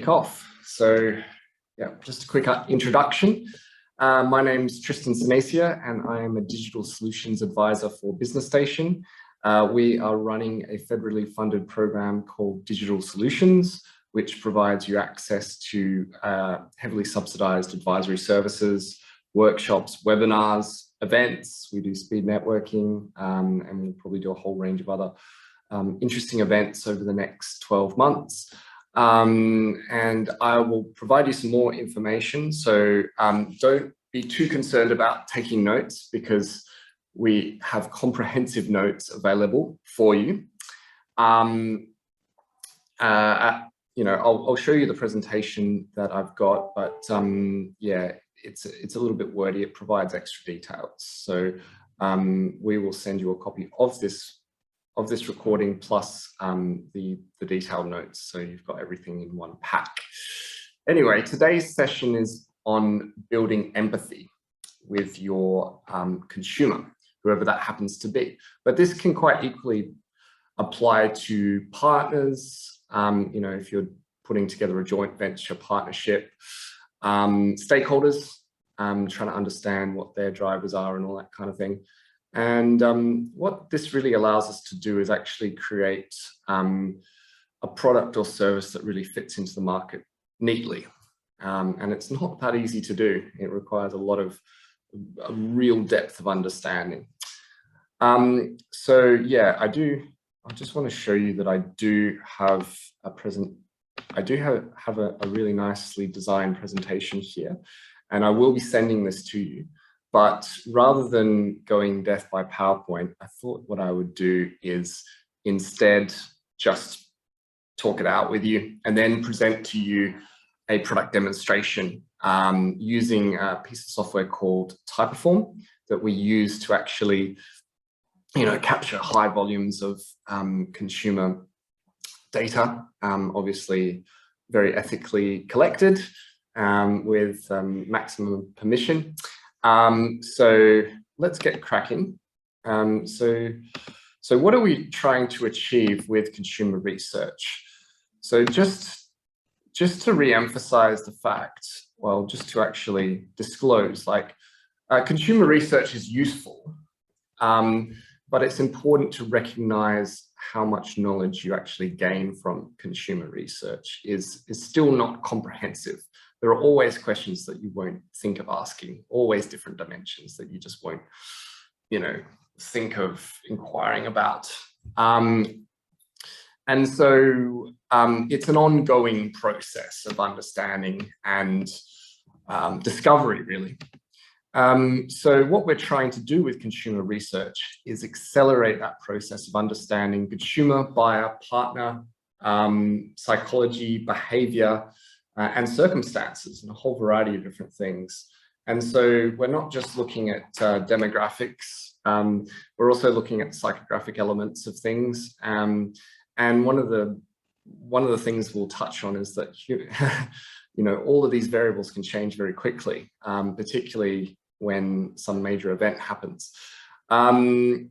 kick off. So yeah, just a quick introduction. My name's Tristan and I am a digital solutions advisor for Business Station. We are running a federally funded program called Digital Solutions, which provides you access to heavily subsidized advisory services, workshops, webinars, events. We do speed networking, and we'll probably do a whole range of other interesting events over the next 12 months. And I will provide you some more information. So don't be too concerned about taking notes, because we have comprehensive notes available for you. I'll show you the presentation that I've got, but yeah, it's a little bit wordy. It provides extra details. So we will send you a copy of this recording plus the detailed notes, so you've got everything in one pack. Anyway, today's session is on building empathy with your consumer, whoever that happens to be. But this can quite equally apply to partners, if you're putting together a joint venture partnership, stakeholders, trying to understand what their drivers are and all that kind of thing. And what this really allows us to do is actually create a product or service that really fits into the market neatly. And it's not that easy to do. It requires a lot of a real depth of understanding. So yeah, I just want to show you that I do have a really nicely designed presentation here, and I will be sending this to you. But rather than going death by PowerPoint, I thought what I would do is instead just talk it out with you and then present to you a product demonstration using a piece of software called Typeform that we use to actually, capture high volumes of consumer data, obviously very ethically collected with maximum permission. So let's get cracking. So what are we trying to achieve with consumer research? So just to re-emphasize the fact, well, just to actually disclose, consumer research is useful, but it's important to recognize how much knowledge you actually gain from consumer research is still not comprehensive. There are always questions that you won't think of asking, always different dimensions that you just won't, think of inquiring about. And so it's an ongoing process of understanding and discovery, really. So what we're trying to do with consumer research is accelerate that process of understanding consumer, buyer, partner, psychology, behavior, and circumstances, and a whole variety of different things. And so we're not just looking at demographics, we're also looking at psychographic elements of things. And one of the things we'll touch on is that all of these variables can change very quickly, particularly when some major event happens. Often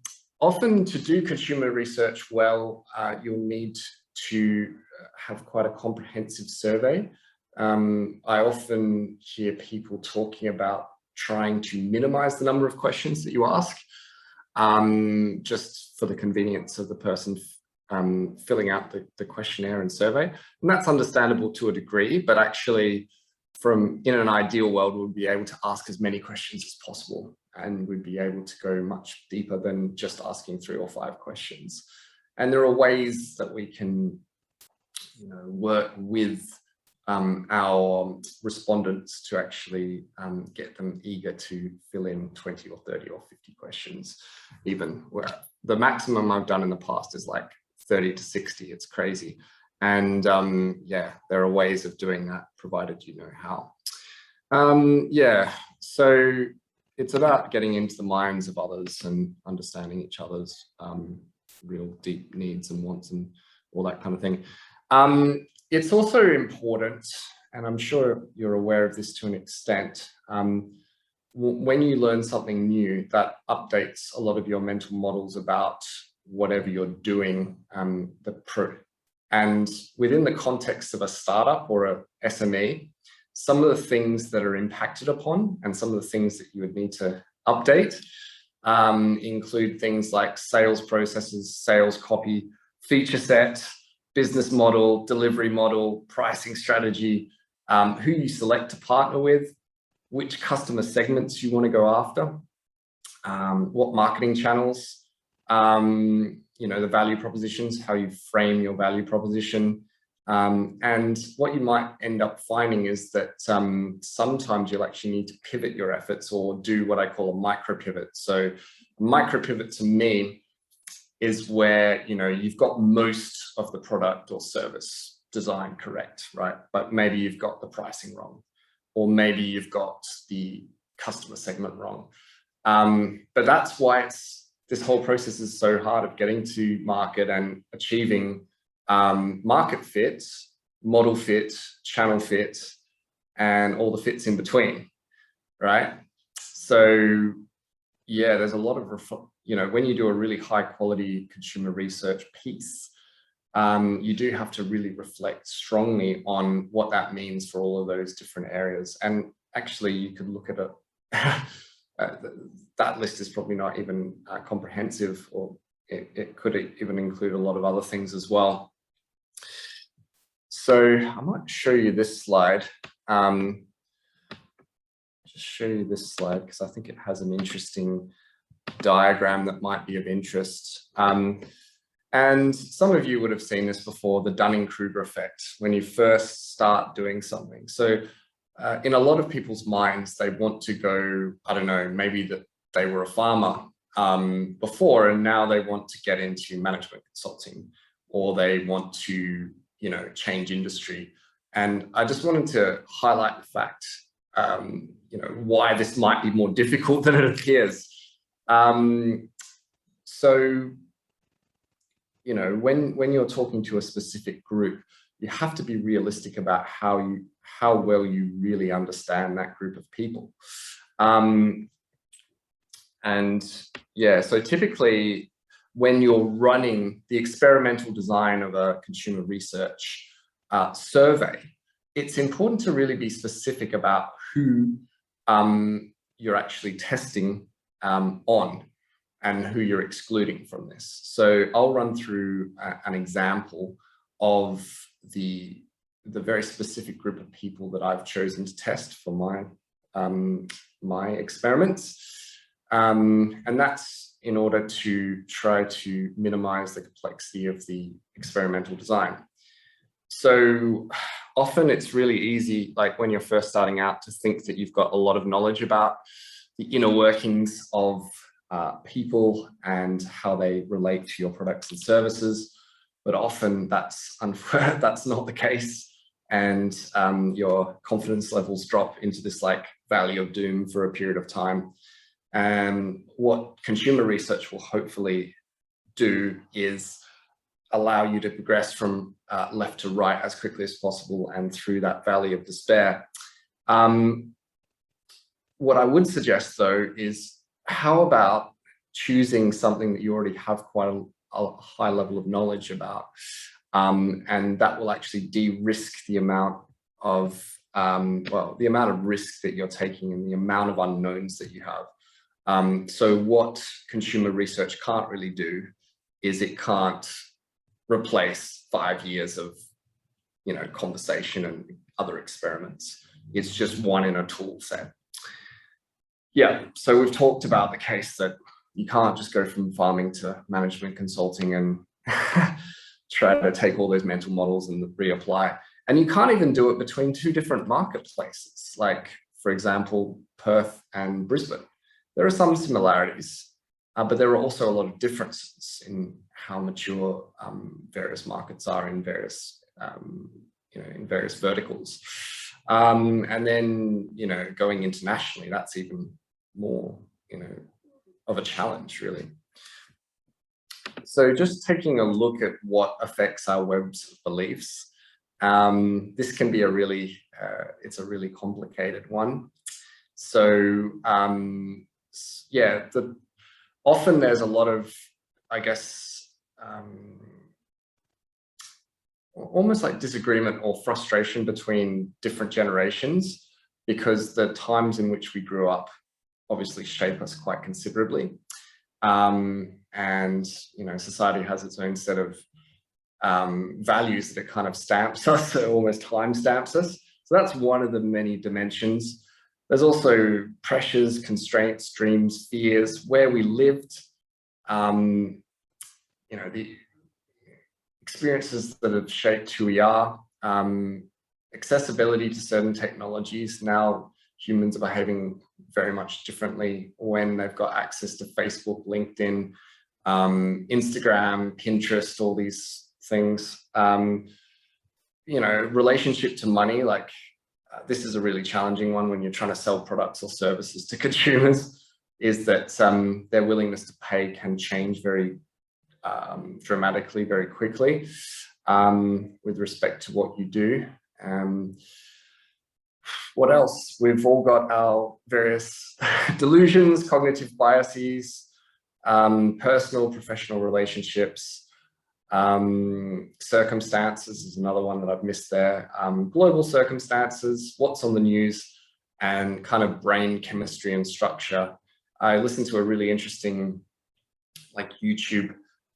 to do consumer research well, you'll need to have quite a comprehensive survey. I often hear people talking about trying to minimize the number of questions that you ask, just for the convenience of the person filling out the questionnaire and survey. And that's understandable to a degree, but actually in an ideal world, we'll be able to ask as many questions as possible, and we'd be able to go much deeper than just asking 3 or 5 questions. And there are ways that we can, work with our respondents to actually get them eager to fill in 20 or 30 or 50 questions, even. Where the maximum I've done in the past is like 30 to 60. It's crazy. And yeah, there are ways of doing that, provided you know how. Yeah, so it's about getting into the minds of others and understanding each other's real deep needs and wants and all that kind of thing. It's also important, and I'm sure you're aware of this to an extent, when you learn something new, that updates a lot of your mental models about whatever you're doing, And within the context of a startup or a SME, some of the things that are impacted upon and some of the things that you would need to update include things like sales processes, sales copy, feature set, business model, delivery model, pricing strategy, who you select to partner with, which customer segments you want to go after, what marketing channels, the value propositions, how you frame your value proposition. And what you might end up finding is that sometimes you'll actually need to pivot your efforts or do what I call a micro pivot. So a micro pivot to me is where, you've got most of the product or service design correct, right? But maybe you've got the pricing wrong, or maybe you've got the customer segment wrong. But that's why this whole process is so hard of getting to market and achieving market fit, model fit, channel fit, and all the fits in between, right? So yeah, there's a lot of, when you do a really high quality consumer research piece, you do have to really reflect strongly on what that means for all of those different areas. And actually you could look at it, that list is probably not even comprehensive, or it could even include a lot of other things as well. So I might show you this slide. Just show you this slide because I think it has an interesting diagram that might be of interest. And some of you would have seen this before, the Dunningkruger effect, when you first start doing something. So in a lot of people's minds, they want to go, I don't know, maybe that they were a farmer before, and now they want to get into management consulting, or they want to, change industry. And I just wanted to highlight the fact, why this might be more difficult than it appears. So, when you're talking to a specific group, you have to be realistic about how well you really understand that group of people. And yeah, so typically when you're running the experimental design of a consumer research survey, it's important to really be specific about who you're actually testing on and who you're excluding from this. So I'll run through an example of the very specific group of people that I've chosen to test for my experiments. And that's in order to try to minimize the complexity of the experimental design. So often it's really easy, like when you're first starting out, to think that you've got a lot of knowledge about the inner workings of people and how they relate to your products and services. But often that's not the case. And your confidence levels drop into this like valley of doom for a period of time. And what consumer research will hopefully do is allow you to progress from left to right as quickly as possible and through that valley of despair. What I would suggest though is, how about choosing something that you already have quite a high level of knowledge about, and that will actually de-risk the amount of the amount of risk that you're taking and the amount of unknowns that you have. So what consumer research can't really do is it can't replace 5 years of, conversation and other experiments. It's just one in a tool set. Yeah, so we've talked about the case that you can't just go from farming to management consulting and try to take all those mental models and reapply. And you can't even do it between two different marketplaces, like, for example, Perth and Brisbane. There are some similarities, but there are also a lot of differences in how mature various markets are in various, in various verticals. And then, going internationally, that's even more, of a challenge, really. So just taking a look at what affects our web's beliefs, this can be it's a really complicated one. So, yeah, often there's a lot of, I guess, almost like disagreement or frustration between different generations, because the times in which we grew up obviously shape us quite considerably. And, you know, society has its own set of values that kind of stamps us, so almost time stamps us. So that's one of the many dimensions. There's also pressures, constraints, dreams, fears, where we lived, you know, the experiences that have shaped who we are, accessibility to certain technologies. Now humans are behaving very much differently when they've got access to Facebook, LinkedIn, Instagram, Pinterest, all these things. You know, relationship to money, like this is a really challenging one when you're trying to sell products or services to consumers, is that their willingness to pay can change very dramatically, very quickly, with respect to what you do. What else? We've all got our various delusions, cognitive biases, personal, professional relationships, circumstances is another one that I've missed there, global circumstances, what's on the news, and kind of brain chemistry and structure. I listened to a really interesting like YouTube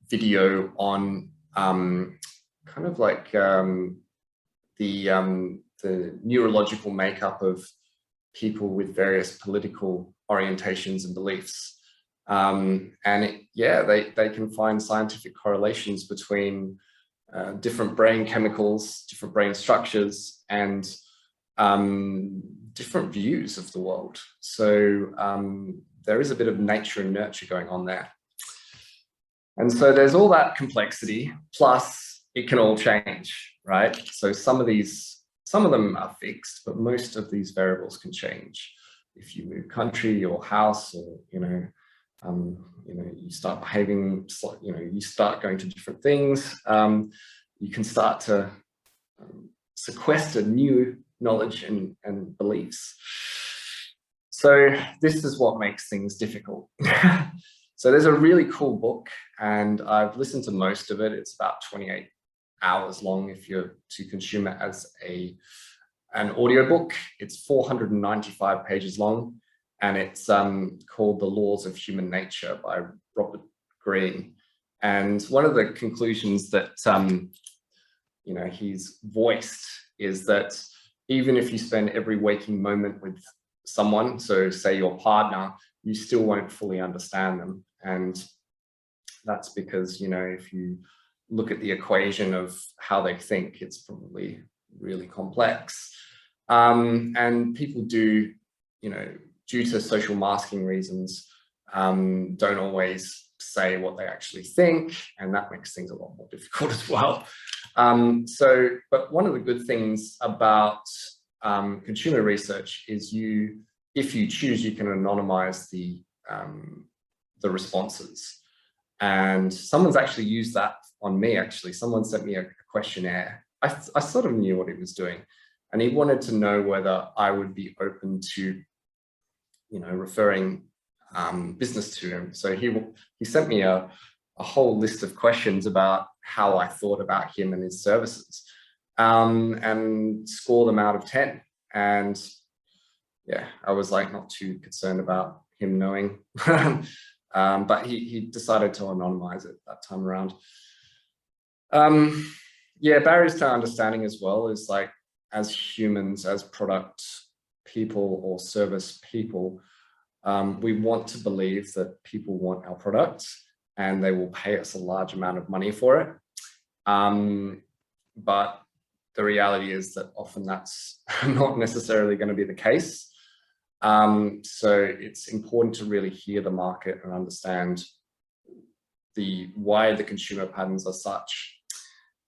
video on kind of like the neurological makeup of people with various political orientations and beliefs. And they can find scientific correlations between different brain chemicals, different brain structures, and different views of the world. So there is a bit of nature and nurture going on there. And so there's all that complexity, plus it can all change, right? So some of them are fixed, but most of these variables can change. If you move country or house, or, you start behaving, you start going to different things, you can start to sequester new knowledge and beliefs. So this is what makes things difficult. So there's a really cool book, and I've listened to most of it. It's about 28 hours long if you're to consume it as an audiobook. It's 495 pages long, and it's called The Laws of Human Nature by Robert Greene. And one of the conclusions that he's voiced is that even if you spend every waking moment with someone, so say your partner, you still won't fully understand them. And that's because, if you look at the equation of how they think, it's probably really complex. And people do, due to social masking reasons, don't always say what they actually think, and that makes things a lot more difficult as well. But one of the good things about consumer research is if you choose, you can anonymize the responses. And someone's actually used that on me, actually. Someone sent me a questionnaire. I sort of knew what he was doing, and he wanted to know whether I would be open to, referring business to him. So he sent me a whole list of questions about how I thought about him and his services, and score them out of 10. And yeah, I was like not too concerned about him knowing, but he decided to anonymize it that time around. Barriers to understanding as well is like, as humans, as product people or service people, we want to believe that people want our products and they will pay us a large amount of money for it. But the reality is that often that's not necessarily going to be the case. So it's important to really hear the market and understand why the consumer patterns are such.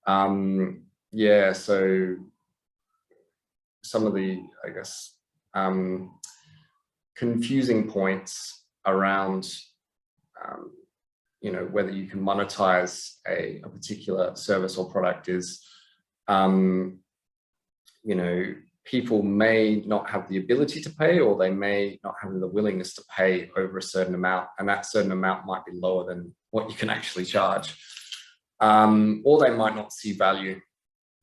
So some of the, I guess, confusing points around, whether you can monetize a particular service or product is, people may not have the ability to pay, or they may not have the willingness to pay over a certain amount, and that certain amount might be lower than what you can actually charge. Or they might not see value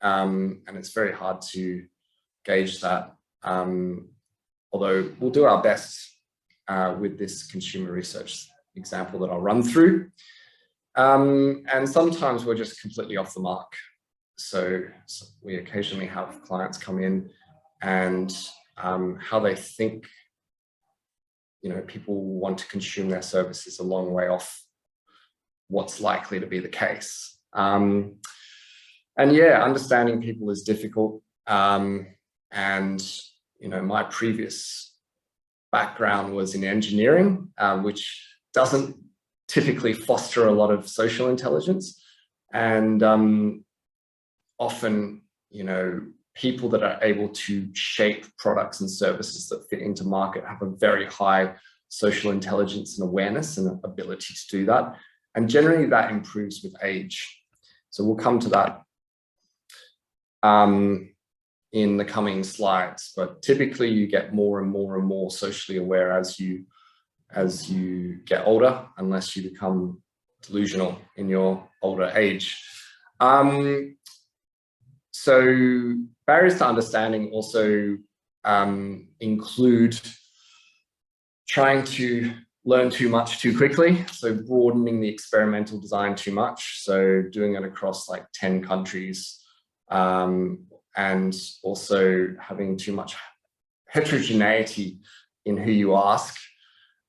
and it's very hard to gauge that. Although we'll do our best with this consumer research example that I'll run through. And sometimes we're just completely off the mark. So we occasionally have clients come in and how they think, people want to consume their services a long way off what's likely to be the case. And yeah, understanding people is difficult. And my previous background was in engineering, which doesn't typically foster a lot of social intelligence. And often, people that are able to shape products and services that fit into market have a very high social intelligence and awareness and ability to do that. And generally that improves with age. So we'll come to that in the coming slides, but typically you get more and more and more socially aware as you get older, unless you become delusional in your older age. So barriers to understanding also include trying to learn too much too quickly, so broadening the experimental design too much, so doing it across like 10 countries, and also having too much heterogeneity in who you ask.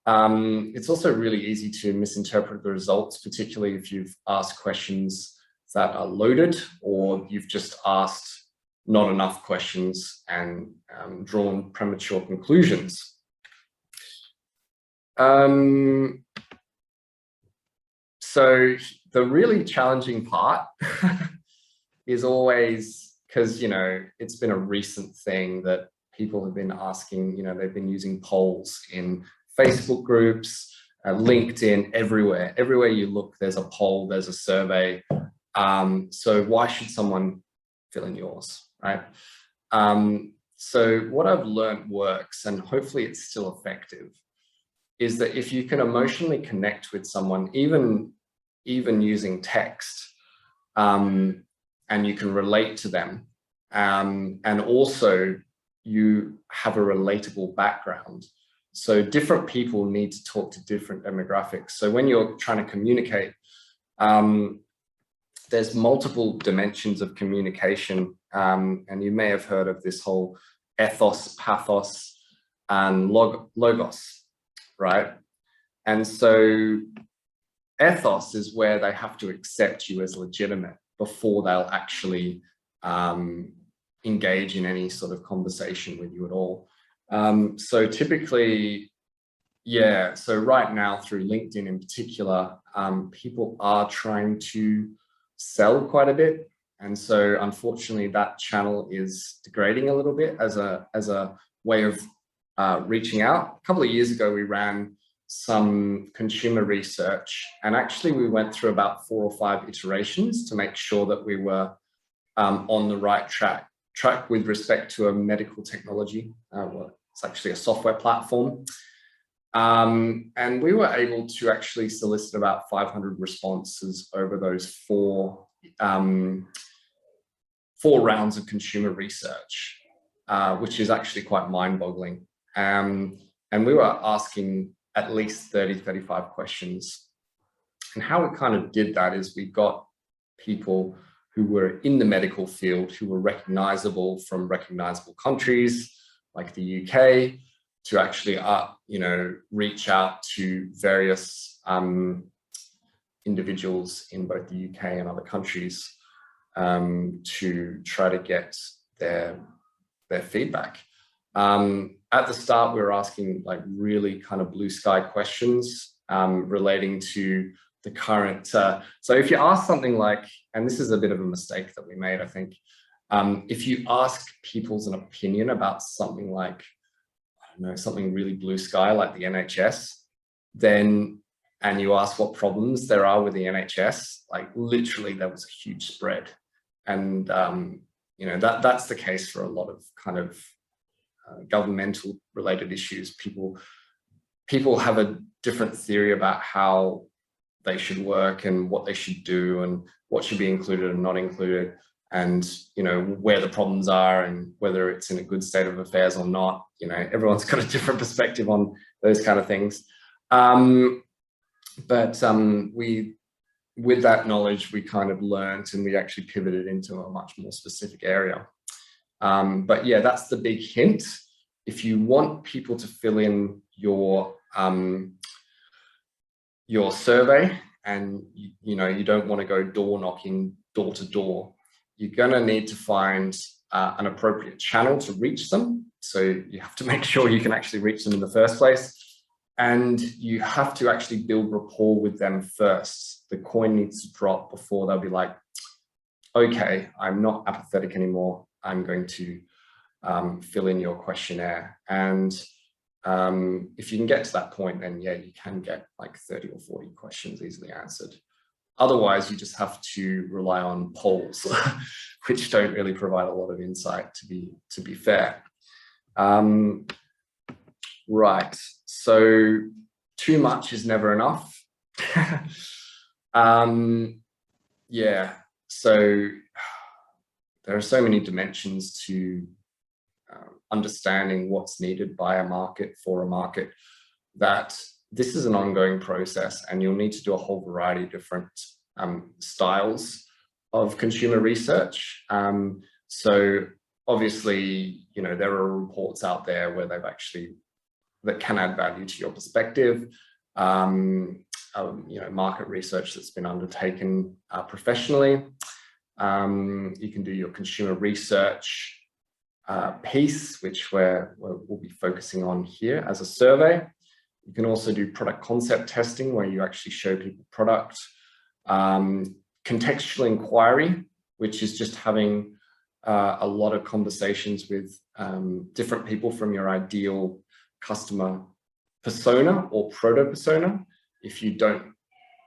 It's also really easy to misinterpret the results, particularly if you've asked questions that are loaded, or you've just asked not enough questions and drawn premature conclusions. So the really challenging part is always, because it's been a recent thing that people have been asking, they've been using polls in Facebook groups, LinkedIn, everywhere you look, there's a poll, there's a survey. So why should someone fill in yours, right? So what I've learned works, and hopefully it's still effective, is that if you can emotionally connect with someone, even using text, and you can relate to them, and also you have a relatable background. So different people need to talk to different demographics. So when you're trying to communicate, there's multiple dimensions of communication, and you may have heard of this whole ethos, pathos, and logos, right? And so ethos is where they have to accept you as legitimate before they'll actually engage in any sort of conversation with you at all. So typically, yeah, so right now through LinkedIn in particular, people are trying to sell quite a bit. And so unfortunately that channel is degrading a little bit as a way of reaching out. A couple of years ago, we ran some consumer research, and actually we went through about 4 or 5 iterations to make sure that we were on the right track with respect to a medical technology. Well, it's actually a software platform. And we were able to actually solicit about 500 responses over those 4 rounds of consumer research, which is actually quite mind-boggling. And we were asking at least 35 questions. And how we kind of did that is we got people who were in the medical field, who were recognizable from recognizable countries like the UK, to actually reach out to various individuals in both the UK and other countries to try to get their feedback. At the start, we were asking like really kind of blue sky questions relating to the current. So if you ask something like, and this is a bit of a mistake that we made, I think, if you ask people's an opinion about something like, something really blue sky like the NHS, and you ask what problems there are with the NHS, like literally there was a huge spread. And, that's the case for a lot of kind of governmental related issues. People have a different theory about how they should work and what they should do and what should be included and not included. and, you know, where the problems are and whether it's in a good state of affairs or not. You know, everyone's got a different perspective on those kind of things. With that knowledge, we kind of learned, and we actually pivoted into a much more specific area. But yeah, that's the big hint. If you want people to fill in your survey, and you know, you don't want to go door knocking, door to door, you're going to need to find an appropriate channel to reach them. So you have to make sure you can actually reach them in the first place. And you have to actually build rapport with them first. The coin needs to drop before they'll be like, okay, I'm not apathetic anymore. I'm going to fill in your questionnaire. And if you can get to that point, then yeah, you can get like 30 or 40 questions easily answered. Otherwise, you just have to rely on polls, which don't really provide a lot of insight, to be fair. Right, so too much is never enough. Yeah, so there are so many dimensions to understanding what's needed by a market for a market, that this is an ongoing process, and you'll need to do a whole variety of different styles of consumer research. So obviously, you know, there are reports out there where that can add value to your perspective. You know, market research that's been undertaken professionally. You can do your consumer research piece, which we'll be focusing on here as a survey. You can also do product concept testing, where you actually show people product. Contextual inquiry, which is just having a lot of conversations with different people from your ideal customer persona or proto persona, if you don't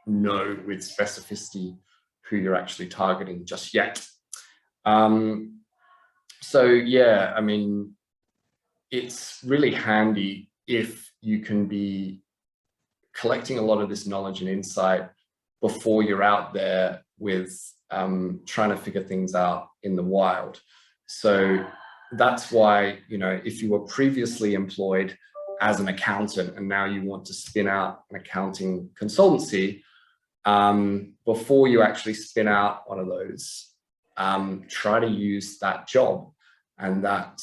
know with specificity who you're actually targeting just yet. So yeah, I mean, it's really handy if you can be collecting a lot of this knowledge and insight before you're out there with trying to figure things out in the wild. So that's why, you know, if you were previously employed as an accountant and now you want to spin out an accounting consultancy, before you actually spin out one of those, try to use that job and that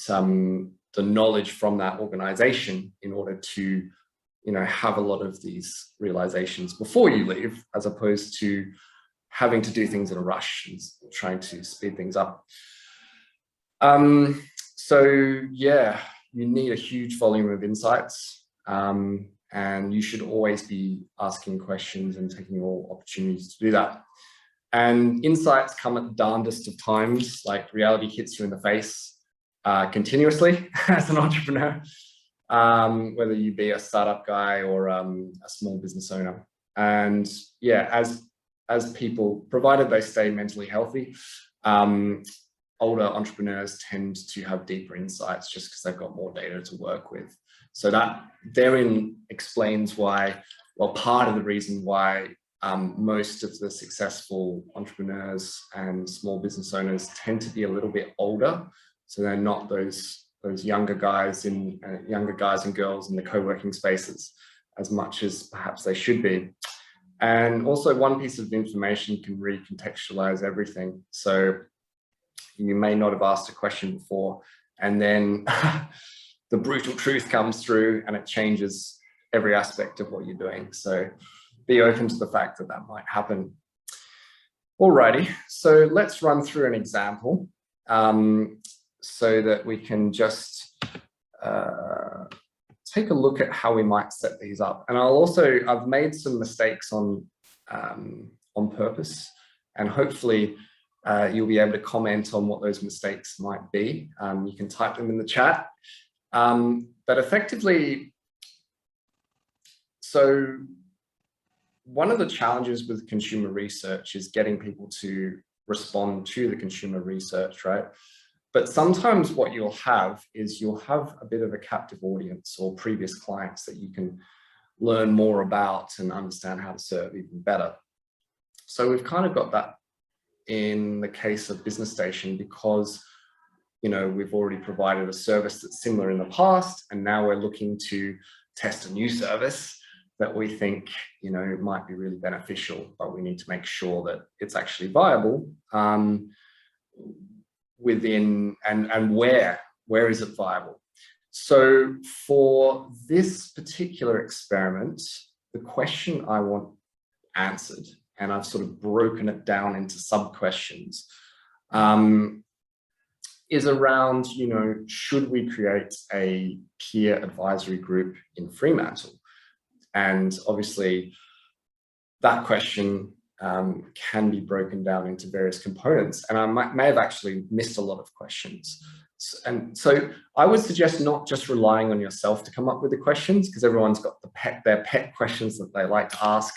the knowledge from that organization in order to, you know, have a lot of these realizations before you leave, as opposed to having to do things in a rush and trying to speed things up. So yeah, you need a huge volume of insights, and you should always be asking questions and taking all opportunities to do that. And insights come at the darndest of times, like reality hits you in the face continuously as an entrepreneur, whether you be a startup guy or a small business owner. And yeah, as people, provided they stay mentally healthy, older entrepreneurs tend to have deeper insights just because they've got more data to work with. So that therein explains why, well, part of the reason why most of the successful entrepreneurs and small business owners tend to be a little bit older. So they're not those younger guys and girls in the co-working spaces as much as perhaps they should be. And also, one piece of information can recontextualize everything. So you may not have asked a question before, and then the brutal truth comes through and it changes every aspect of what you're doing. So be open to the fact that that might happen. Alrighty, so let's run through an example so that we can just take a look at how we might set these up. And I've made some mistakes on purpose, and hopefully you'll be able to comment on what those mistakes might be. You can type them in the chat. But effectively, so one of the challenges with consumer research is getting people to respond to the consumer research, right? But sometimes what you'll have is you'll have a bit of a captive audience or previous clients that you can learn more about and understand how to serve even better. So we've kind of got that in the case of Business Station, because we've already provided a service that's similar in the past, and now we're looking to test a new service that we think might be really beneficial, but we need to make sure that it's actually viable within, and where is it viable. So for this particular experiment, the question I want answered, and I've sort of broken it down into sub-questions, is around, should we create a peer advisory group in Fremantle? And obviously that question can be broken down into various components, and I may have actually missed a lot of questions. And so I would suggest not just relying on yourself to come up with the questions, because everyone's got their pet questions that they like to ask.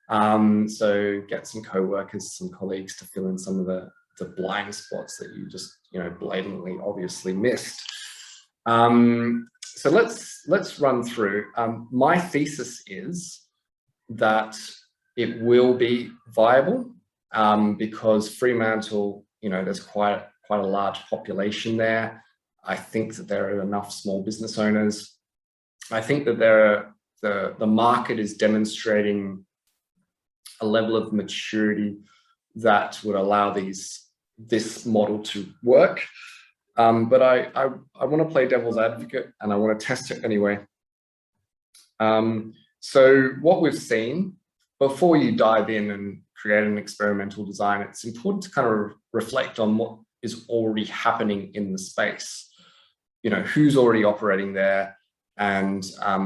So get some co-workers, some colleagues to fill in some of the blind spots that you just blatantly obviously missed. So let's run through. My thesis is that it will be viable because Fremantle, there's quite a large population there. I think that there are enough small business owners. I think that the market is demonstrating a level of maturity that would allow this model to work. But I want to play devil's advocate, and I want to test it anyway. So what we've seen, before you dive in and create an experimental design, it's important to kind of reflect on what is already happening in the space. Who's already operating there, and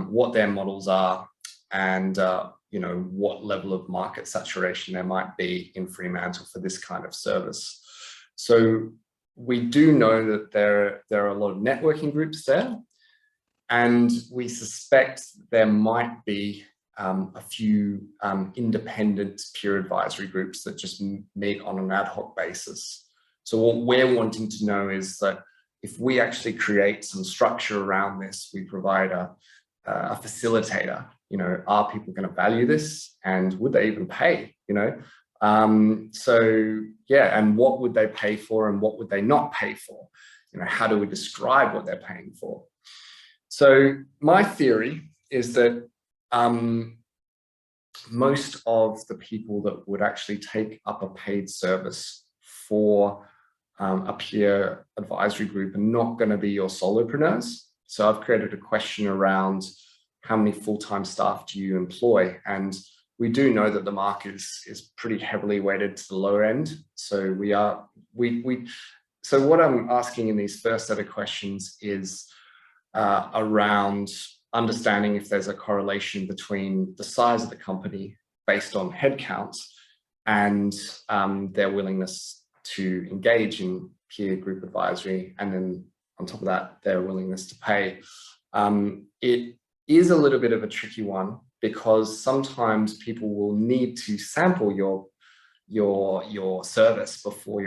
what their models are, and what level of market saturation there might be in Fremantle for this kind of service. So we do know that there are a lot of networking groups there, and we suspect there might be a few independent peer advisory groups that just meet on an ad hoc basis. So what we're wanting to know is that if we actually create some structure around this, we provide a facilitator, are people going to value this, and would they even pay, so yeah, and what would they pay for, and what would they not pay for? How do we describe what they're paying for? So my theory is that most of the people that would actually take up a paid service for a peer advisory group are not going to be your solopreneurs. So I've created a question around how many full-time staff do you employ? And we do know that the market is pretty heavily weighted to the lower end. So so what I'm asking in these first set of questions is around understanding if there's a correlation between the size of the company based on headcount and their willingness to engage in peer group advisory, and then on top of that, their willingness to pay. It is a little bit of a tricky one, because sometimes people will need to sample your service before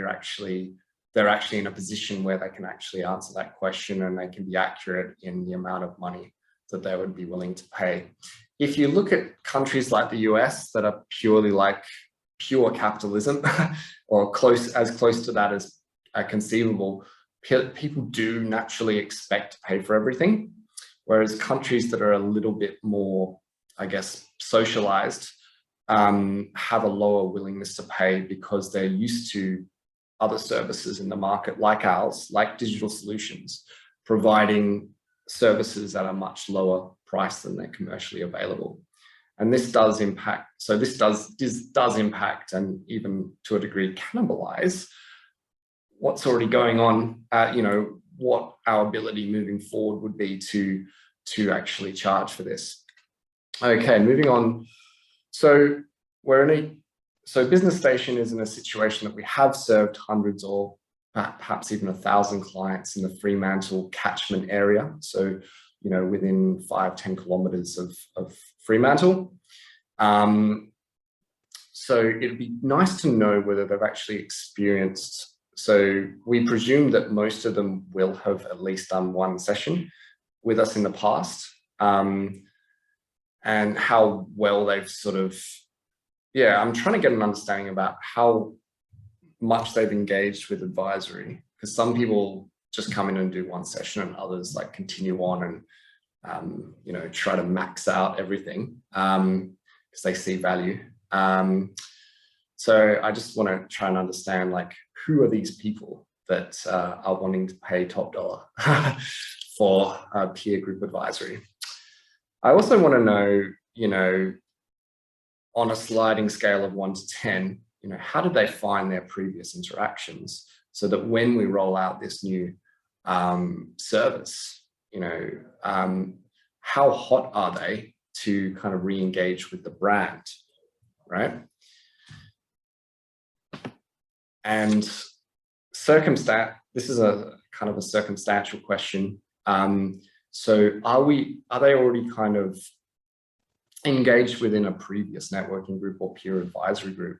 they're actually in a position where they can actually answer that question, and they can be accurate in the amount of money that they would be willing to pay. If you look at countries like the US that are purely like pure capitalism, or as close to that as conceivable, people do naturally expect to pay for everything. Whereas countries that are a little bit more, I guess, socialized have a lower willingness to pay, because they're used to other services in the market like ours, like digital solutions, providing services at a much lower price than they're commercially available. And this does impact, so this does impact, and even to a degree cannibalize, what's already going on, what our ability moving forward would be to actually charge for this. Okay, moving on. So Business Station is in a situation that we have served hundreds or perhaps even 1,000 clients in the Fremantle catchment area. So, within 5-10 kilometers of Fremantle. So it'd be nice to know whether they've actually experienced, so we presume that most of them will have at least done one session with us in the past, and how well they've sort of, I'm trying to get an understanding about how much they've engaged with advisory, because some people just come in and do one session and others like continue on and you know, try to max out everything because they see value. So I just want to try and understand, like, who are these people that are wanting to pay top dollar for peer group advisory? I also want to know, you know, on a sliding scale of 1 to 10, you know, how did they find their previous interactions, so that when we roll out this new service, you know, how hot are they to kind of re-engage with the brand, right? And this is a kind of a circumstantial question. So are they already kind of engaged within a previous networking group or peer advisory group?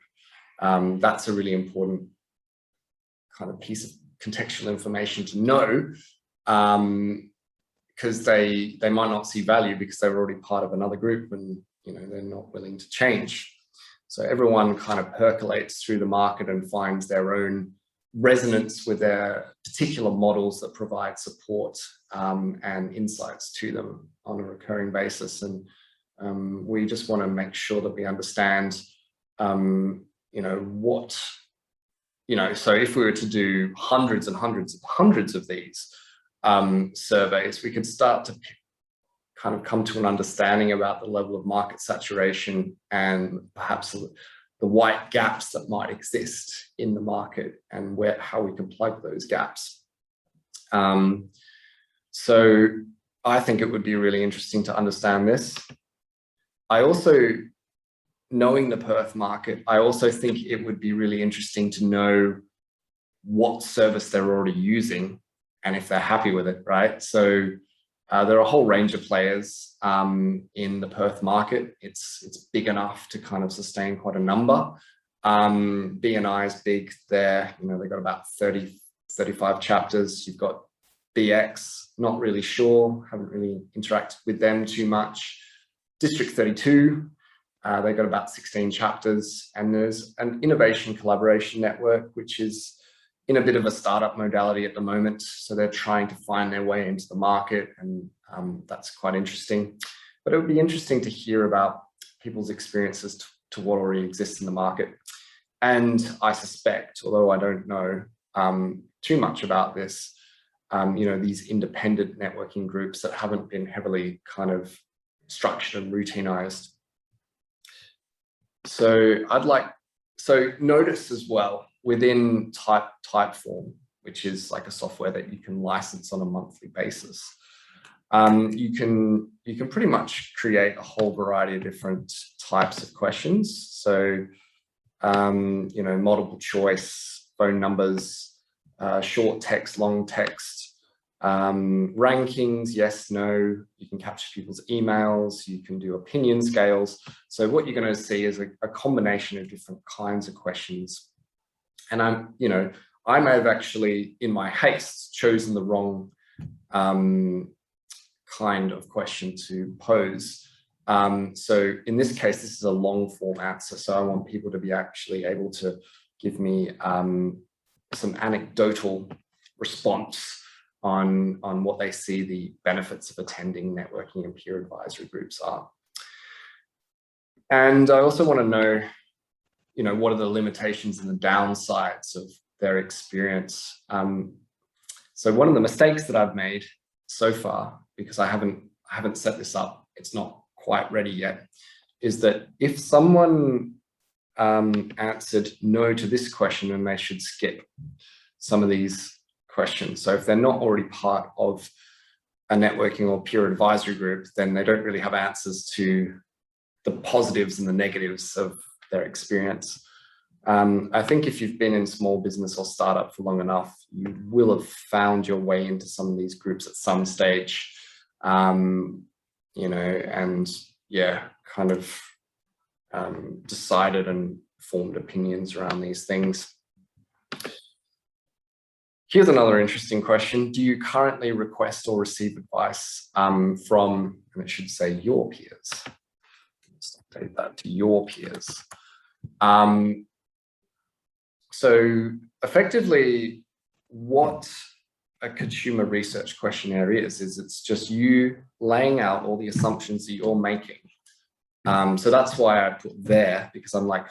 That's a really important kind of piece of contextual information to know, because they might not see value because they're already part of another group and, you know, they're not willing to change. So everyone kind of percolates through the market and finds their own resonance with their particular models that provide support and insights to them on a recurring basis. And we just want to make sure that we understand, you know, what, you know, so if we were to do hundreds and hundreds and hundreds of these surveys, we could start to kind of come to an understanding about the level of market saturation and perhaps the white gaps that might exist in the market and how we can plug those gaps. So I think it would be really interesting to understand this. I also, knowing the Perth market, I also think it would be really interesting to know what service they're already using and if they're happy with it, right? So there are a whole range of players in the Perth market. It's big enough to kind of sustain quite a number. B&I is big there. You know, they've got about 30, 35 chapters. You've got BX, not really sure, haven't really interacted with them too much. District 32, they've got about 16 chapters. And there's an innovation collaboration network, which is in a bit of a startup modality at the moment. So they're trying to find their way into the market, and that's quite interesting. But it would be interesting to hear about people's experiences to what already exists in the market. And I suspect, although I don't know too much about this, you know, these independent networking groups that haven't been heavily kind of structured and routinized. So notice as well, within Typeform, which is like a software that you can license on a monthly basis, you can pretty much create a whole variety of different types of questions. So, you know, multiple choice, phone numbers, short text, long text, rankings, yes, no. You can capture people's emails, you can do opinion scales. So what you're going to see is a combination of different kinds of questions. And I may have actually, in my haste, chosen the wrong kind of question to pose. So in this case, this is a long form answer. So I want people to be actually able to give me some anecdotal response on what they see the benefits of attending networking and peer advisory groups are. And I also want to know, you know, what are the limitations and the downsides of their experience. So one of the mistakes that I've made so far, because I haven't set this up, it's not quite ready yet, is that if someone answered no to this question, then they should skip some of these questions. So if they're not already part of a networking or peer advisory group, then they don't really have answers to the positives and the negatives of their experience. I think if you've been in small business or startup for long enough, you will have found your way into some of these groups at some stage, you know, and yeah, kind of decided and formed opinions around these things. Here's another interesting question. Do you currently request or receive advice from, and it should say your peers? Let's update that to your peers. So effectively, what a consumer research questionnaire is it's just you laying out all the assumptions that you're making. So that's why I put there, because I'm like,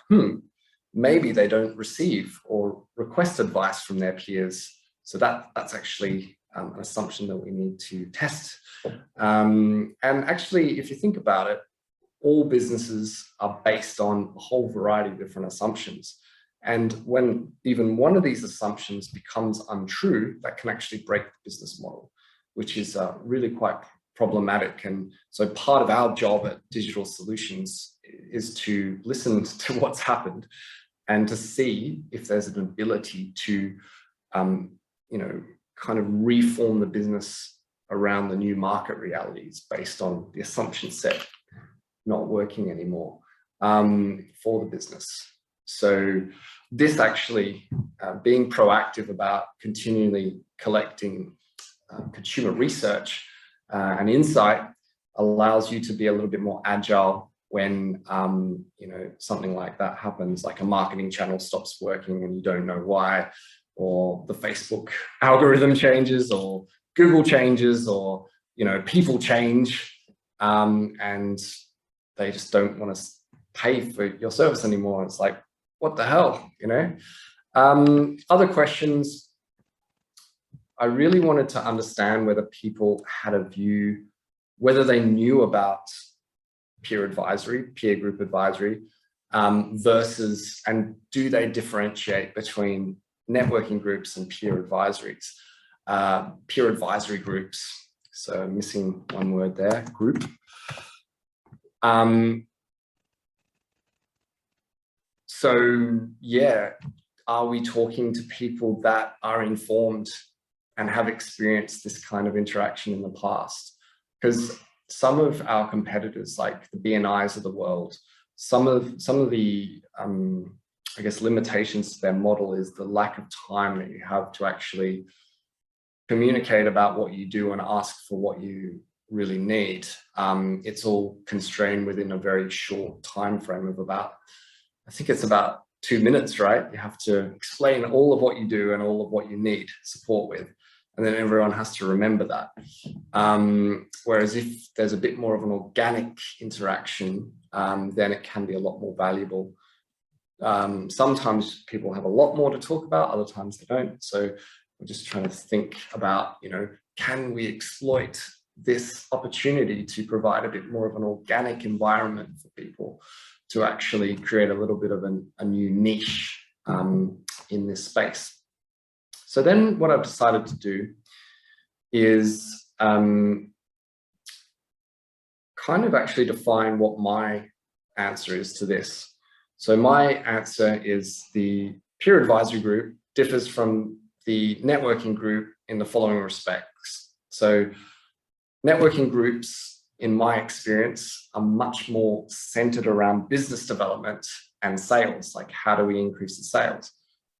maybe they don't receive or request advice from their peers. So that's actually an assumption that we need to test. And actually, if you think about it, all businesses are based on a whole variety of different assumptions. And when even one of these assumptions becomes untrue, that can actually break the business model, which is really quite problematic. And so part of our job at Digital Solutions is to listen to what's happened and to see if there's an ability to, kind of reform the business around the new market realities based on the assumption set not working anymore for the business. So this actually, being proactive about continually collecting consumer research and insight, allows you to be a little bit more agile when something like that happens, like a marketing channel stops working and you don't know why, or the Facebook algorithm changes, or Google changes, or people change, and they just don't want to pay for your service anymore. It's like, what the hell, Other questions. I really wanted to understand whether people had a view, whether they knew about peer group advisory, versus, and do they differentiate between networking groups and peer advisories? Peer advisory groups, so missing one word there, group. So yeah, are we talking to people that are informed and have experienced this kind of interaction in the past? Because some of our competitors, like the BNIs of the world, some of the I guess limitations to their model is the lack of time that you have to actually communicate about what you do and ask for what you really need. It's all constrained within a very short time frame of about, I think it's about 2 minutes, right? You have to explain all of what you do and all of what you need support with, and then everyone has to remember that. Whereas if there's a bit more of an organic interaction, then it can be a lot more valuable. Sometimes people have a lot more to talk about, other times they don't. So we're just trying to think about, can we exploit this opportunity to provide a bit more of an organic environment for people to actually create a little bit of a new niche in this space. So then what I've decided to do is kind of actually define what my answer is to this. So my answer is the peer advisory group differs from the networking group in the following respects. So networking groups, in my experience, are much more centered around business development and sales, like how do we increase the sales?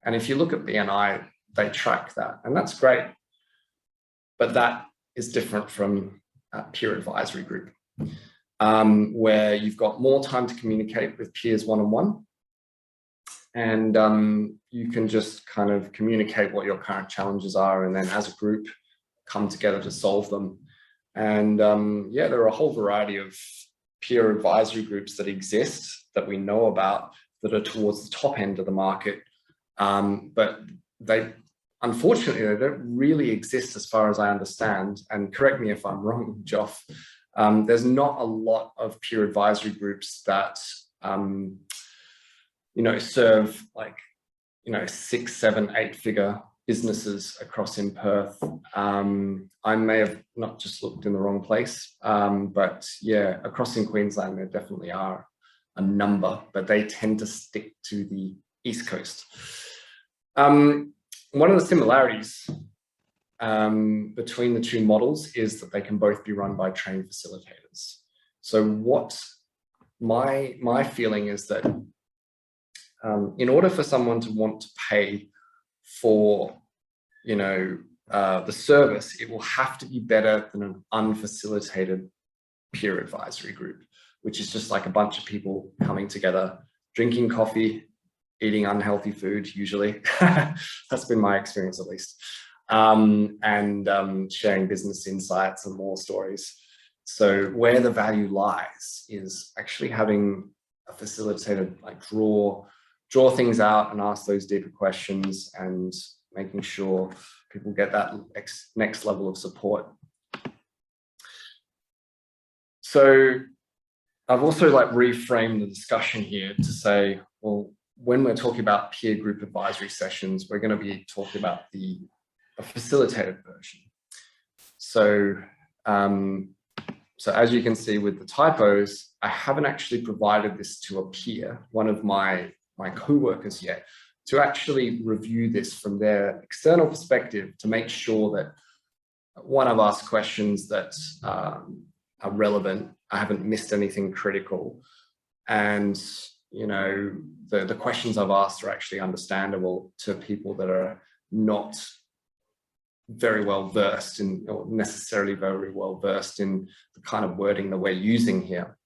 And if you look at BNI, they track that, and that's great. But that is different from a peer advisory group, where you've got more time to communicate with peers one-on-one, and you can just kind of communicate what your current challenges are, and then as a group, come together to solve them. And yeah, there are a whole variety of peer advisory groups that exist that we know about that are towards the top end of the market. But unfortunately, they don't really exist as far as I understand. And correct me if I'm wrong, Joff. There's not a lot of peer advisory groups that, serve like, 6, 7, 8-figure businesses across in Perth. I may have not just looked in the wrong place, but yeah, across in Queensland, there definitely are a number, but they tend to stick to the East Coast. One of the similarities between the two models is that they can both be run by trained facilitators. So what my feeling is that in order for someone to want to pay for, the service, it will have to be better than an unfacilitated peer advisory group, which is just like a bunch of people coming together, drinking coffee, eating unhealthy food, usually. That's been my experience, at least. And sharing business insights and more stories. So where the value lies is actually having a facilitator like draw things out and ask those deeper questions, and making sure people get that next level of support. So I've also like reframed the discussion here to say, well, when we're talking about peer group advisory sessions, we're going to be talking about a facilitated version. So, so as you can see with the typos, I haven't actually provided this to a peer, one of my co-workers yet, to actually review this from their external perspective to make sure that one, I've asked questions that are relevant, I haven't missed anything critical, and you know, the questions I've asked are actually understandable to people that are not very well versed in, or necessarily very well versed in the kind of wording that we're using here.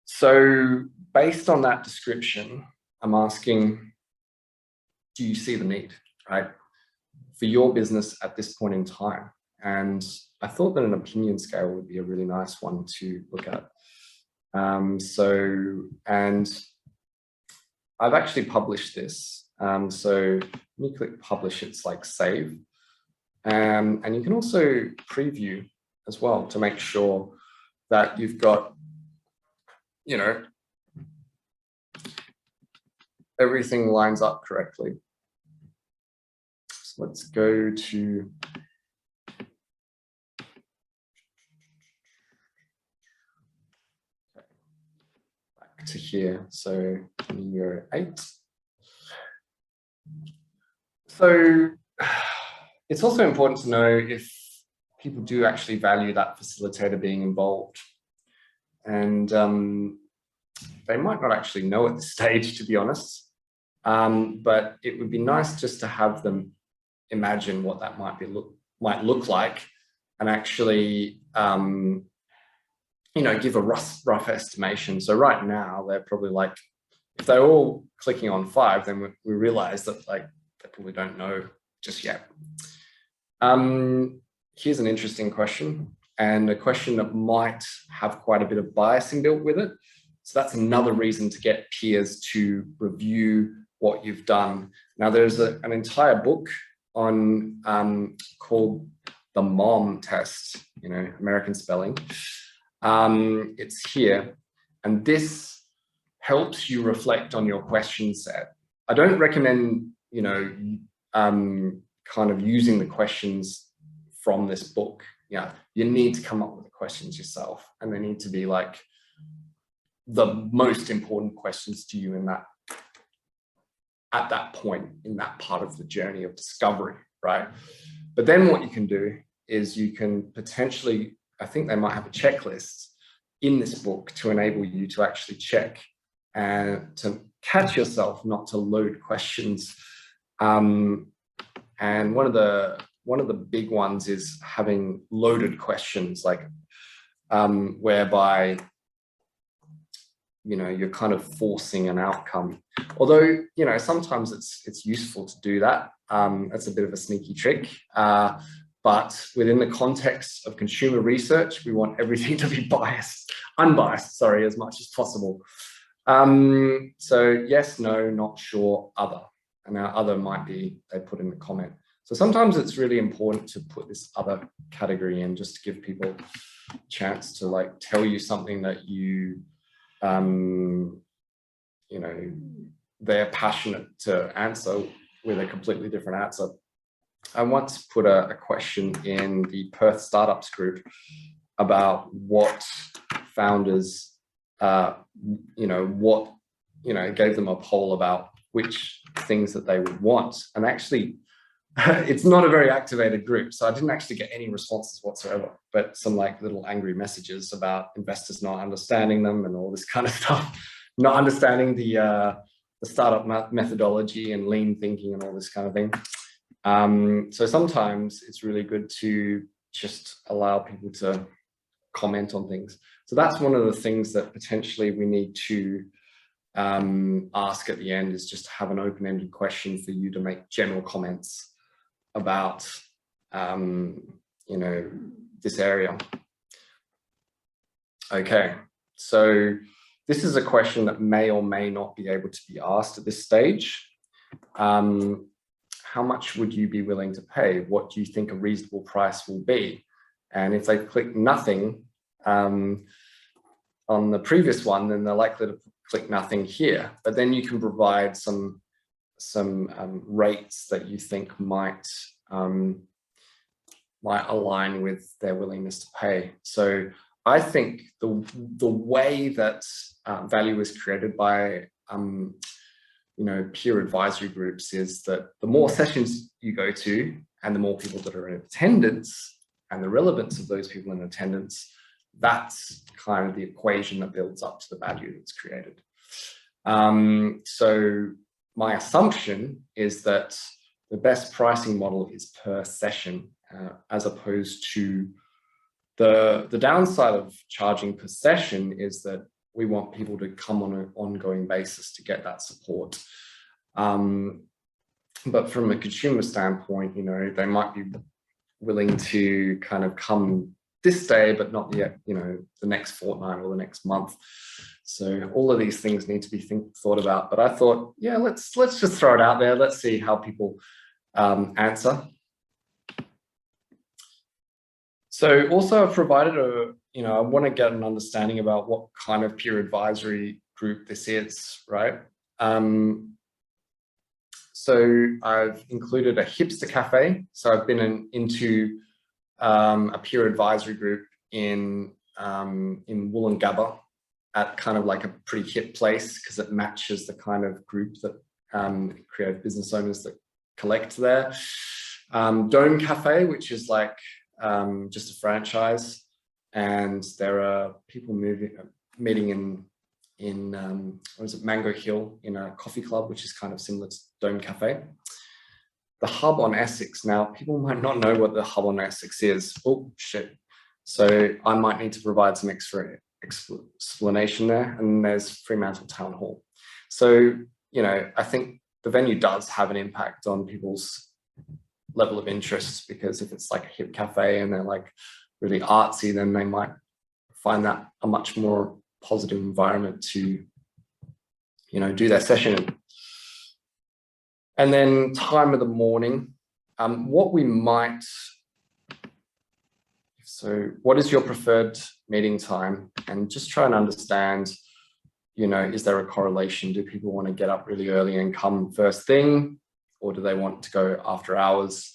So based on that description, I'm asking, do you see the need, right, for your business at this point in time? And I thought that an opinion scale would be a really nice one to look at. And I've actually published this. So when you click publish, it's like save. And you can also preview as well to make sure that you've got, you know, everything lines up correctly. So let's go to here. So year 8. So it's also important to know if people do actually value that facilitator being involved. And they might not actually know at this stage, to be honest. But it would be nice just to have them imagine what that might look like, and actually you know, give a rough estimation. So right now they're probably like, if they're all clicking on 5, then we realize that like they probably don't know just yet. Here's an interesting question, and a question that might have quite a bit of bias inbuilt with it. So that's another reason to get peers to review what you've done. Now there's an entire book on called the MOM test, you know, American spelling. It's here, and this helps you reflect on your question set. I don't recommend, you know, kind of using the questions from this book. Yeah, you need to come up with the questions yourself, and they need to be like the most important questions to you in that, at that point in that part of the journey of discovery, right? But then what you can do is you can potentially, I think they might have a checklist in this book to enable you to actually check and to catch yourself not to load questions. And one of the big ones is having loaded questions, like whereby, you know, you're kind of forcing an outcome. Although, you know, sometimes it's useful to do that. That's a bit of a sneaky trick. But within the context of consumer research, we want everything to be unbiased, sorry, as much as possible. So yes, no, not sure, other. And now other might be, they put in the comment. So sometimes it's really important to put this other category in, just to give people a chance to like tell you something that you, you know, they're passionate to answer with a completely different answer. I once put a question in the Perth startups group about what founders, you know, gave them a poll about which things that they would want. And actually, it's not a very activated group, so I didn't actually get any responses whatsoever, but some like little angry messages about investors not understanding them and all this kind of stuff, not understanding the startup methodology and lean thinking and all this kind of thing. So sometimes it's really good to just allow people to comment on things. So that's one of the things that potentially we need to ask at the end is just to have an open-ended question for you to make general comments about, you know, this area. Okay, so this is a question that may or may not be able to be asked at this stage. How much would you be willing to pay? What do you think a reasonable price will be? And if they click nothing on the previous one, then they're likely to click nothing here. But then you can provide some rates that you think might align with their willingness to pay. So I think the way that value is created by you know, peer advisory groups is that the more sessions you go to and the more people that are in attendance and the relevance of those people in attendance, that's kind of the equation that builds up to the value that's created. So my assumption is that the best pricing model is per session, as opposed to the downside of charging per session is that we want people to come on an ongoing basis to get that support. But from a consumer standpoint, you know, they might be willing to kind of come this day, but not yet, you know, the next fortnight or the next month. So all of these things need to be thought about. But I thought, yeah, let's just throw it out there. Let's see how people answer. So also I've provided you know, I want to get an understanding about what kind of peer advisory group this is, right? So I've included a hipster cafe. So I've been into a peer advisory group in Wollongabba at kind of like a pretty hip place because it matches the kind of group that creative business owners that collect there. Dome Cafe, which is like just a franchise, and there are people meeting in what is it, Mango Hill, in a coffee club, which is kind of similar to Dome Cafe. The Hub on Essex. Now, people might not know what the Hub on Essex is. Oh, shit. So I might need to provide some extra explanation there. And there's Fremantle Town Hall. So, you know, I think the venue does have an impact on people's level of interest, because if it's like a hip cafe and they're like really artsy, then they might find that a much more positive environment to, you know, do their session in. And then time of the morning, what we might, so what is your preferred meeting time? And just try and understand, you know, is there a correlation? Do people want to get up really early and come first thing, or do they want to go after hours?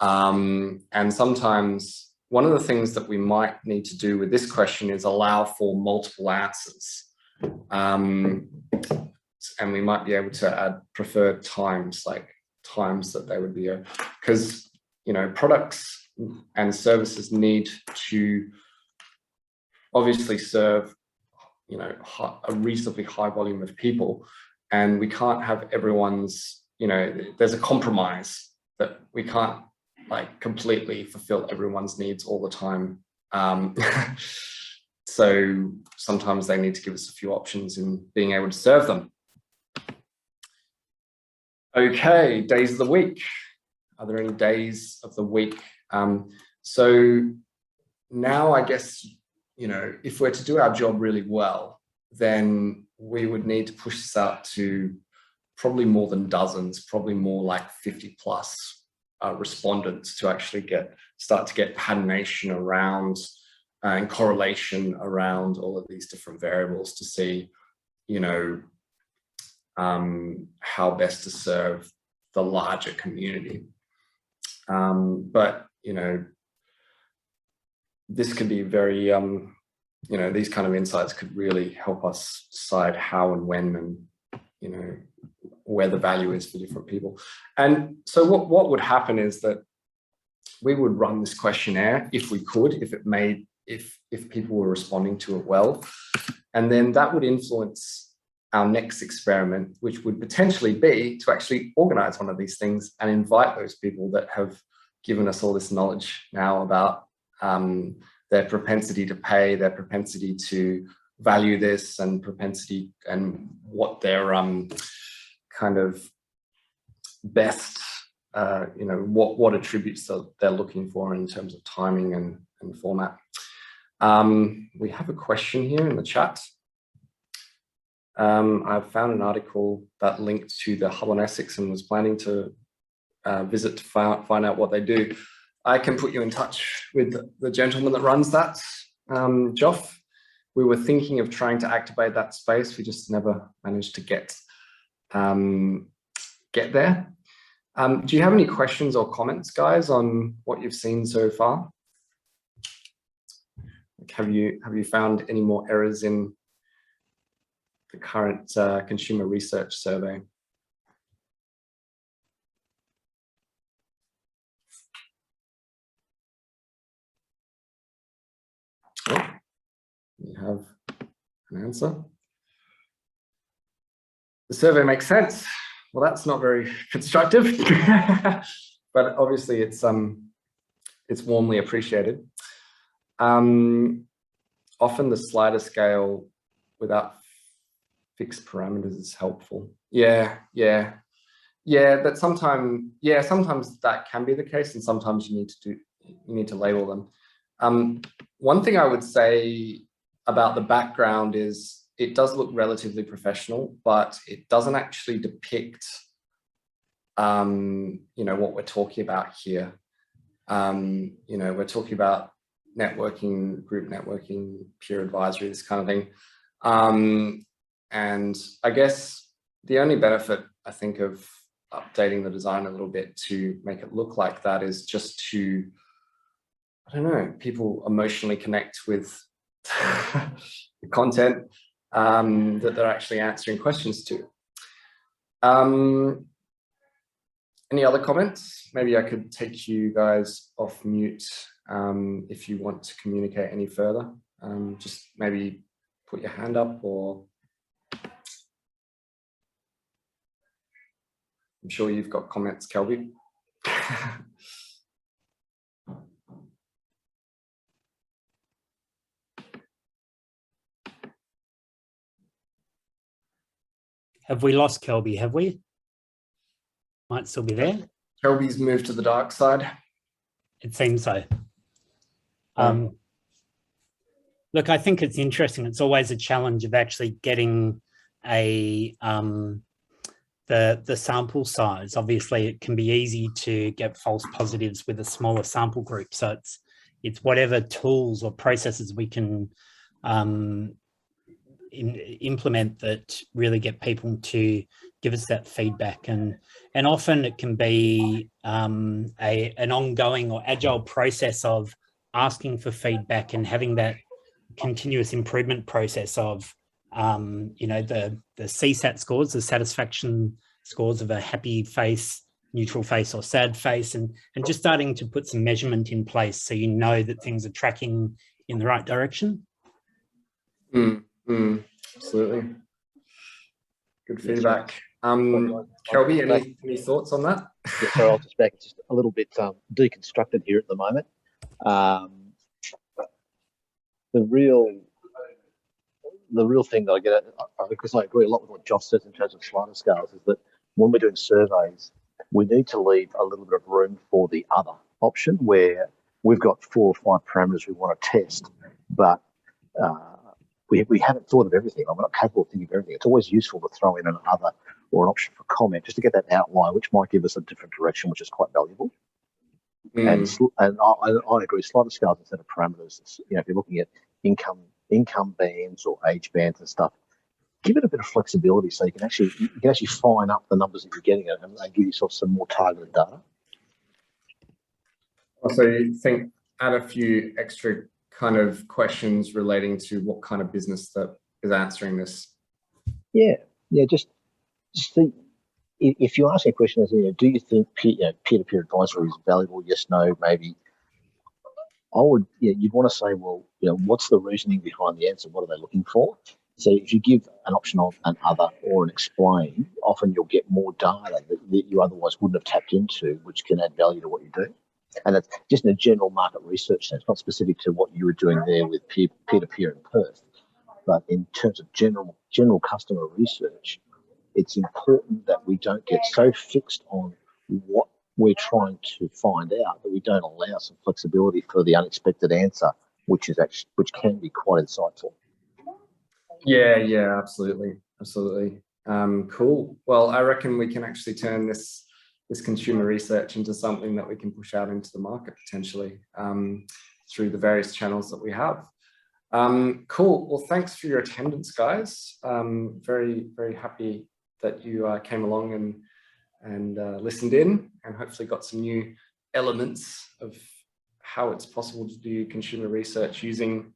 And sometimes one of the things that we might need to do with this question is allow for multiple answers. And we might be able to add preferred times, like times that they would be, because, you know, products and services need to obviously serve, you know, a reasonably high volume of people. And we can't have everyone's, you know, there's a compromise that we can't like completely fulfill everyone's needs all the time. So sometimes they need to give us a few options in being able to serve them. Okay, days of the week. Are there any days of the week? So now I guess, you know, if we're to do our job really well, then we would need to push this out to probably more than dozens, probably more like 50 plus respondents to actually start to get patternation around and correlation around all of these different variables to see, you know, how best to serve the larger community. But, you know, this could be very, you know, these kind of insights could really help us decide how and when and, you know, where the value is for different people. And so what would happen is that we would run this questionnaire if we could, if people were responding to it well. And then that would influence our next experiment, which would potentially be to actually organize one of these things and invite those people that have given us all this knowledge now about their propensity to pay, their propensity to value this and propensity and what their kind of best, what attributes they're looking for in terms of timing and format. We have a question here in the chat. I've found an article that linked to the Hub on Essex and was planning to visit to find out what they do. I can put you in touch with the gentleman that runs that, Joff. We were thinking of trying to activate that space. We just never managed to get there. Do you have any questions or comments, guys, on what you've seen so far? Like, have you found any more errors in the current consumer research survey? Oh, we have an answer. The survey makes sense. Well, that's not very constructive, but obviously it's warmly appreciated. Often the slider scale without fixed parameters is helpful. Yeah, but sometimes that can be the case, and sometimes you need to label them. One thing I would say about the background is it does look relatively professional, but it doesn't actually depict, what we're talking about here. We're talking about networking, group networking, peer advisory, this kind of thing. And I guess the only benefit, I think, of updating the design a little bit to make it look like that is just to, I don't know, people emotionally connect with the content that they're actually answering questions to. Any other comments? Maybe I could take you guys off mute if you want to communicate any further. Just maybe put your hand up, or I'm sure you've got comments, Kelby. Have we lost Kelby? Have we? Might still be there. Kelby's moved to the dark side. It seems so. Look, I think it's interesting. It's always a challenge of actually getting the sample size. Obviously, it can be easy to get false positives with a smaller sample group. So it's whatever tools or processes we can implement that really get people to give us that feedback, and often it can be an ongoing or agile process of asking for feedback and having that continuous improvement process of the CSAT scores, the satisfaction scores of a happy face, neutral face, or sad face, and just starting to put some measurement in place so you know that things are tracking in the right direction. Absolutely. Good feedback. Kelby, any thoughts on that? Yeah, sorry, I'll just back. It's just a little bit deconstructed here at the moment. The real thing that I get at, because I agree a lot with what Josh says in terms of slider scales, is that when we're doing surveys, we need to leave a little bit of room for the other option where we've got 4 or 5 parameters we want to test, but we haven't thought of everything. I'm not capable of thinking of everything. It's always useful to throw in an other or an option for comment just to get that outline, which might give us a different direction, which is quite valuable. And I agree, slider scales instead of parameters. If you're looking at income bands or age bands and stuff, give it a bit of flexibility so you can actually fine up the numbers that you're getting and give yourself some more targeted data. So you think add a few extra kind of questions relating to what kind of business that is answering this? Yeah, just think, if you ask a question as, do you think peer-to-peer advisory is valuable? Yes, no, maybe. You'd want to say, well, what's the reasoning behind the answer? What are they looking for? So if you give an option of an other or an explain, often you'll get more data that you otherwise wouldn't have tapped into, which can add value to what you do. And that's just in a general market research sense, not specific to what you were doing there with peer-to-peer in Perth. But in terms of general customer research, it's important that we don't get so fixed on what we're trying to find out that we don't allow some flexibility for the unexpected answer, which can be quite insightful. Yeah, absolutely. Cool. Well, I reckon we can actually turn this consumer research into something that we can push out into the market potentially through the various channels that we have. Cool. Well, thanks for your attendance, guys. Very, very happy that you came along and listened in, and hopefully got some new elements of how it's possible to do consumer research using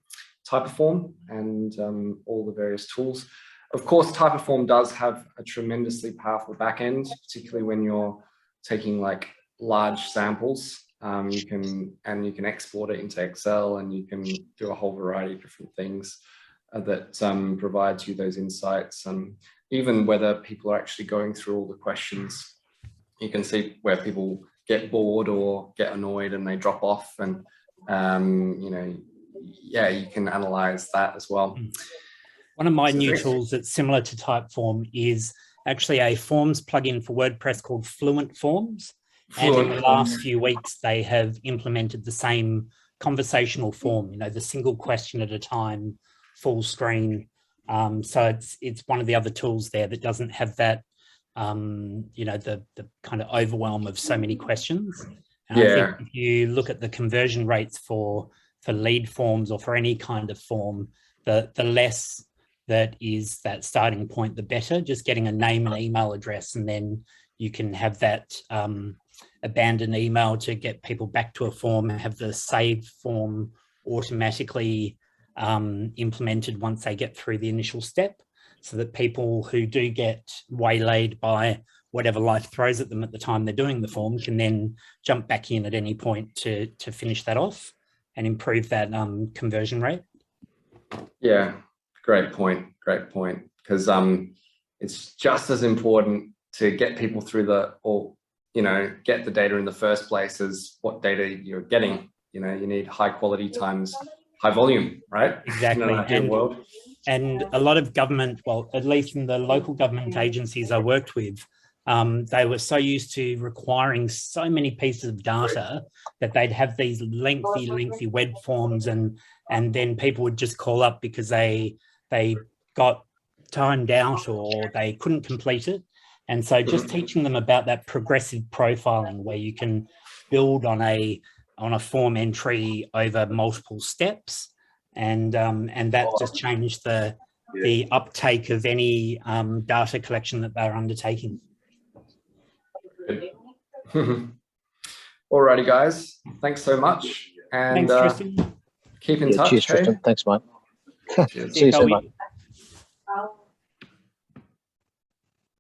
Typeform and all the various tools. Of course, Typeform does have a tremendously powerful backend, particularly when you're taking like large samples. You can export it into Excel, and you can do a whole variety of different things that provides you those insights. Even whether people are actually going through all the questions, you can see where people get bored or get annoyed and they drop off, and you can analyze that as well. One of my new tools that's similar to Typeform is actually a forms plugin for WordPress called Fluent Forms. And in the last few weeks, they have implemented the same conversational form, the single question at a time, full screen. So it's one of the other tools there that doesn't have that, the kind of overwhelm of so many questions. And I think if you look at the conversion rates for lead forms or for any kind of form, the less that is that starting point, the better. Just getting a name and email address, and then you can have that abandoned email to get people back to a form, and have the save form automatically implemented once they get through the initial step, so that people who do get waylaid by whatever life throws at them at the time they're doing the form can then jump back in at any point to finish that off and improve that conversion rate. Yeah, great point. Because it's just as important to get people through get the data in the first place as what data you're getting. You need high quality times high volume, right? Exactly. And a lot of government, well, at least in the local government agencies I worked with, they were so used to requiring so many pieces of data that they'd have these lengthy web forms, and then people would just call up because they got timed out or they couldn't complete it. And so just teaching them about that progressive profiling, where you can build on a form entry over multiple steps, and that just changed the uptake of any data collection that they're undertaking. Alrighty, guys. Thanks so much. And thanks, Tristan. Keep in touch. Cheers, Tristan. Thanks, mate. Cheers. See you soon, mate.